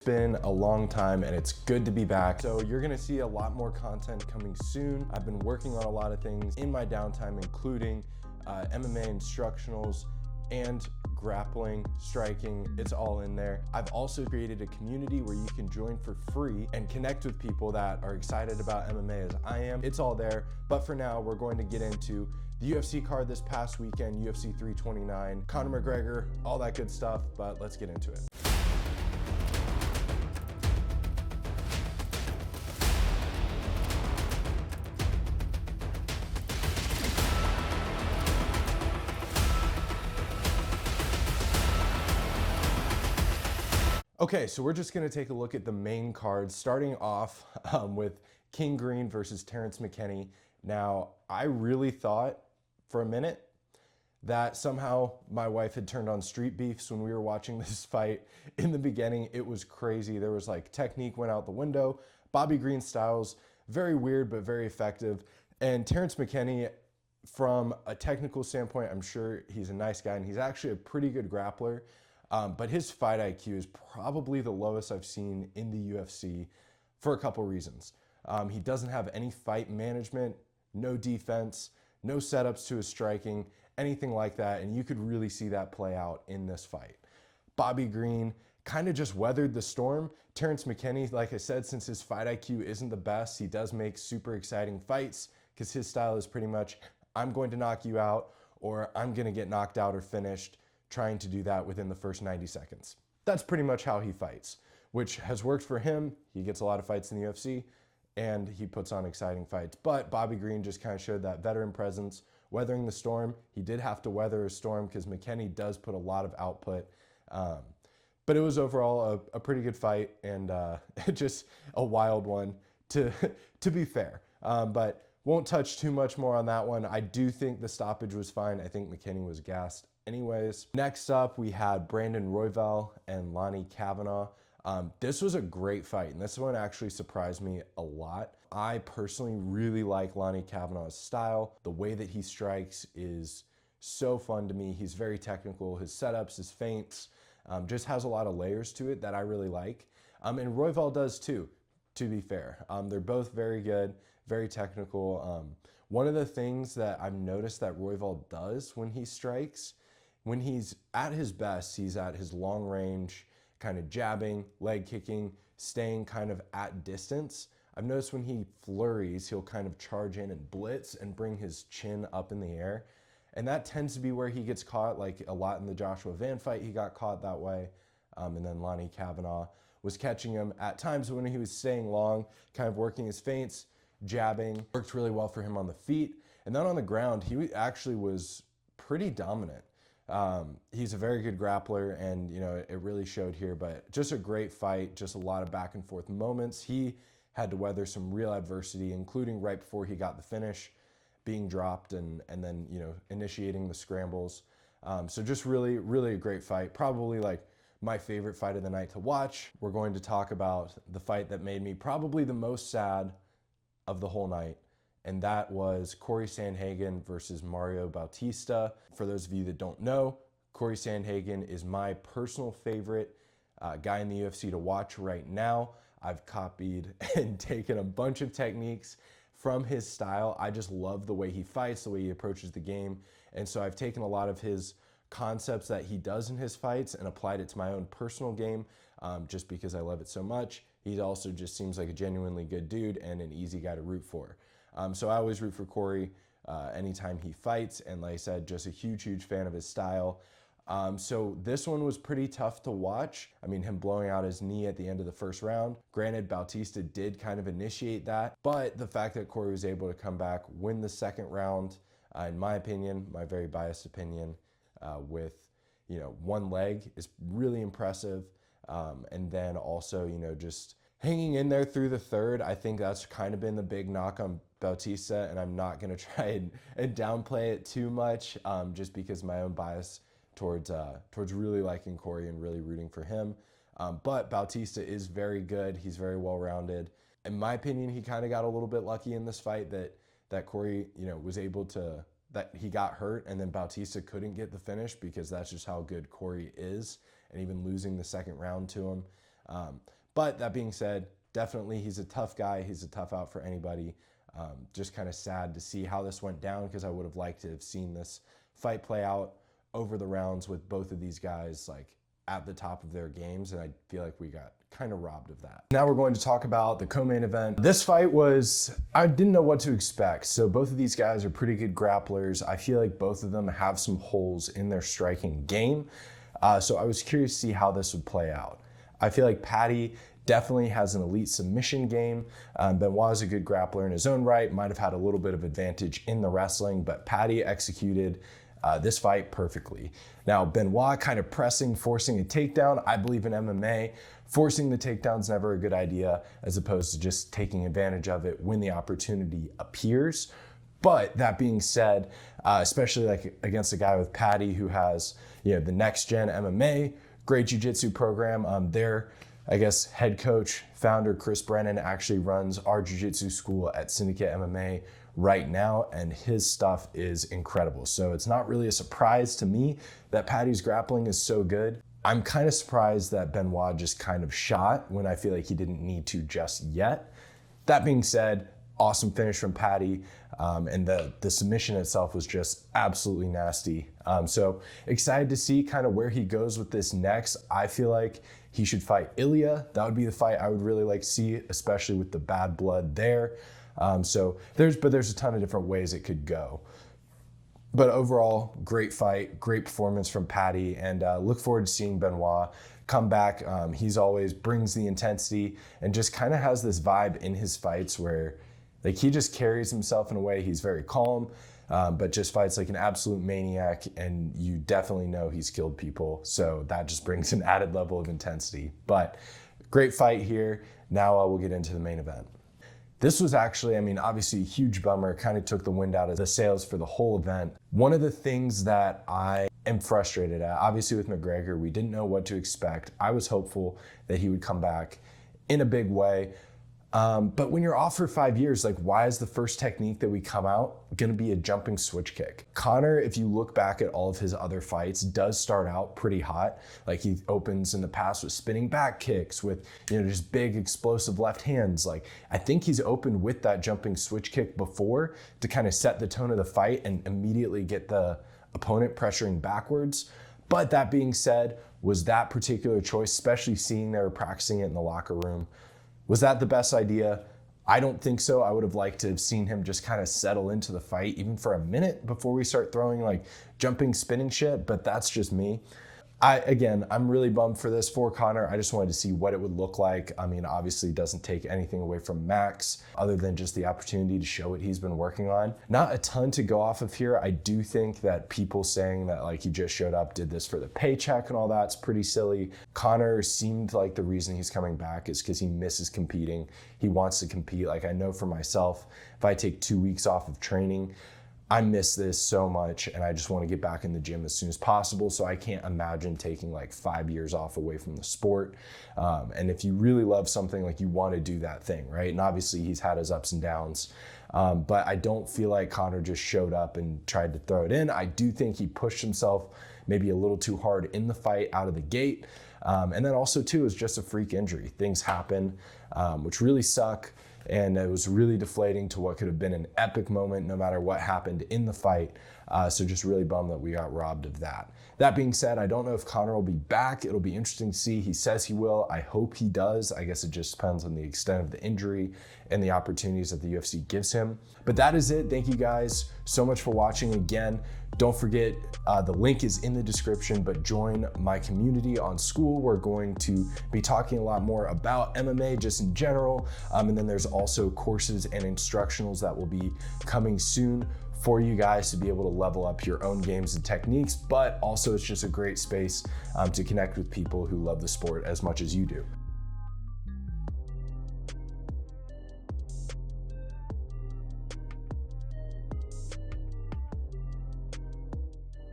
It's been a long time and it's good to be back. So you're gonna see a lot more content coming soon. I've been working on a lot of things in my downtime, including MMA instructionals and grappling, striking, it's all in there. I've also created a community where you can join for free and connect with people that are excited about MMA as I am. It's all there, but for now, we're going to get into the UFC card this past weekend, UFC 329, Conor McGregor, all that good stuff, but let's get into it. Okay, so we're just gonna take a look at the main cards, starting off with King Green versus Terrence McKinney. Now, I really thought for a minute that somehow my wife had turned on street beefs when we were watching this fight. In the beginning, it was crazy. There was like technique went out the window. Bobby Green styles, very weird, but very effective. And Terrence McKinney, from a technical standpoint, I'm sure he's a nice guy and he's actually a pretty good grappler. But his fight IQ is probably the lowest I've seen in the UFC for a couple reasons. He doesn't have any fight management, no defense, no setups to his striking, anything like that, and you could really see that play out in this fight. Bobby Green kind of just weathered the storm. Terrence McKinney, like I said, since his fight IQ isn't the best, he does make super exciting fights because his style is pretty much, I'm going to knock you out or I'm going to get knocked out or finished, trying to do that within the first 90 seconds. That's pretty much how he fights, which has worked for him. He gets a lot of fights in the UFC and he puts on exciting fights. But Bobby Green just kind of showed that veteran presence, weathering the storm. He did have to weather a storm because McKinney does put a lot of output. But it was overall a pretty good fight and just a wild one to be fair. But won't touch too much more on that one. I do think the stoppage was fine. I think McKinney was gassed anyways. Next up, we had Brandon Royval and Lonnie Kavanaugh. This was a great fight, and this one actually surprised me a lot. I personally really like Lonnie Kavanaugh's style. The way that he strikes is so fun to me. He's very technical. His setups, his feints, just has a lot of layers to it that I really like. And Royval does too, to be fair. They're both very good, very technical. One of the things that I've noticed that Royval does when he strikes, when he's at his best, he's at his long range, kind of jabbing, leg kicking, staying kind of at distance. I've noticed when he flurries, he'll kind of charge in and blitz and bring his chin up in the air. And that tends to be where he gets caught, like a lot in the Joshua Van fight, he got caught that way. And then Lonnie Kavanaugh was catching him at times when he was staying long, kind of working his feints, jabbing, worked really well for him on the feet. And then on the ground, he actually was pretty dominant. He's a very good grappler and, you know, it really showed here, but just a great fight, just a lot of back and forth moments. He had to weather some real adversity, including right before he got the finish, being dropped and then, you know, initiating the scrambles. So just really, really a great fight. Probably like my favorite fight of the night to watch. We're going to talk about the fight that made me probably the most sad of the whole night. And that was Corey Sandhagen versus Mario Bautista. For those of you that don't know, Corey Sandhagen is my personal favorite guy in the UFC to watch right now. I've copied and taken a bunch of techniques from his style. I just love the way he fights, the way he approaches the game. And so I've taken a lot of his concepts that he does in his fights and applied it to my own personal game just because I love it so much. He also just seems like a genuinely good dude and an easy guy to root for. So I always root for Corey anytime he fights. And like I said, just a huge, huge fan of his style. So this one was pretty tough to watch. I mean, him blowing out his knee at the end of the first round. Granted, Bautista did kind of initiate that, but the fact that Corey was able to come back, win the second round, in my opinion, my very biased opinion, with, you know, one leg is really impressive. And then also, you know, just hanging in there through the third. I think that's kind of been the big knock on Bautista, and I'm not going to try and downplay it too much just because my own bias towards really liking Corey and really rooting for him. But Bautista is very good. He's very well-rounded. In my opinion, he kind of got a little bit lucky in this fight that Corey, you know, was able to, that he got hurt and then Bautista couldn't get the finish because that's just how good Corey is. And even losing the second round to him, But that being said, definitely he's a tough guy. He's a tough out for anybody. Just kind of sad to see how this went down, because I would have liked to have seen this fight play out over the rounds with both of these guys like at the top of their games, and I feel like we got kind of robbed of that. Now we're going to talk about the co-main event. This fight was, I didn't know what to expect. So both of these guys are pretty good grapplers. I feel like both of them have some holes in their striking game. So I was curious to see how this would play out. I feel like Paddy definitely has an elite submission game. Benoit is a good grappler in his own right, might have had a little bit of advantage in the wrestling, but Paddy executed this fight perfectly. Now, Benoit kind of pressing, forcing a takedown. I believe in MMA, forcing the takedown is never a good idea, as opposed to just taking advantage of it when the opportunity appears. But that being said, especially like against a guy with Paddy who has, the next gen MMA, great jiu-jitsu program. Their, I guess, head coach, founder, Chris Brennan, actually runs our jiu-jitsu school at Syndicate MMA right now, and his stuff is incredible. So it's not really a surprise to me that Paddy's grappling is so good. I'm kind of surprised that Benoit just kind of shot when I feel like he didn't need to just yet. That being said, awesome finish from Paddy, and the submission itself was just absolutely nasty. So excited to see kind of where he goes with this next. I feel like he should fight Ilya. That would be the fight I would really like to see, especially with the bad blood there. So there's a ton of different ways it could go. But overall, great fight, great performance from Paddy, and look forward to seeing Benoit come back. He's always brings the intensity and just kind of has this vibe in his fights where like he just carries himself in a way. He's very calm, but just fights like an absolute maniac, and you definitely know he's killed people. So that just brings an added level of intensity. But great fight here. Now we'll get into the main event. This was actually, obviously a huge bummer, kind of took the wind out of the sails for the whole event. One of the things that I am frustrated at, obviously with McGregor, we didn't know what to expect. I was hopeful that he would come back in a big way. But when you're off for 5 years, like why is the first technique that we come out gonna be a jumping switch kick? Conor, if you look back at all of his other fights, does start out pretty hot. Like he opens in the past with spinning back kicks, with just big explosive left hands. Like I think he's opened with that jumping switch kick before to kind of set the tone of the fight and immediately get the opponent pressuring backwards. But that being said, was that particular choice, especially seeing they were practicing it in the locker room, was that the best idea? I don't think so. I would have liked to have seen him just kind of settle into the fight even for a minute before we start throwing like jumping, spinning shit, but that's just me. I'm really bummed for this for Conor. I just wanted to see what it would look like. Obviously it doesn't take anything away from Max other than just the opportunity to show what he's been working on. Not a ton to go off of here. I do think that people saying that like he just showed up, did this for the paycheck and all that's pretty silly. Conor seemed like the reason he's coming back is because he misses competing. He wants to compete. Like I know for myself, if I take 2 weeks off of training, I miss this so much and I just want to get back in the gym as soon as possible. So I can't imagine taking like 5 years off away from the sport. And if you really love something, like you want to do that thing, right? And obviously he's had his ups and downs. But I don't feel like Conor just showed up and tried to throw it in. I do think he pushed himself maybe a little too hard in the fight out of the gate. And then also too, it was just a freak injury. Things happen, which really suck. And it was really deflating to what could have been an epic moment no matter what happened in the fight. So just really bummed that we got robbed of that. That being said, I don't know if Conor will be back. It'll be interesting to see. He says he will. I hope he does. I guess it just depends on the extent of the injury and the opportunities that the UFC gives him. But that is it. Thank you guys so much for watching again. Don't forget, the link is in the description, but join my community on School. We're going to be talking a lot more about MMA just in general. And then there's also courses and instructionals that will be coming soon for you guys to be able to level up your own games and techniques, but also it's just a great space to connect with people who love the sport as much as you do.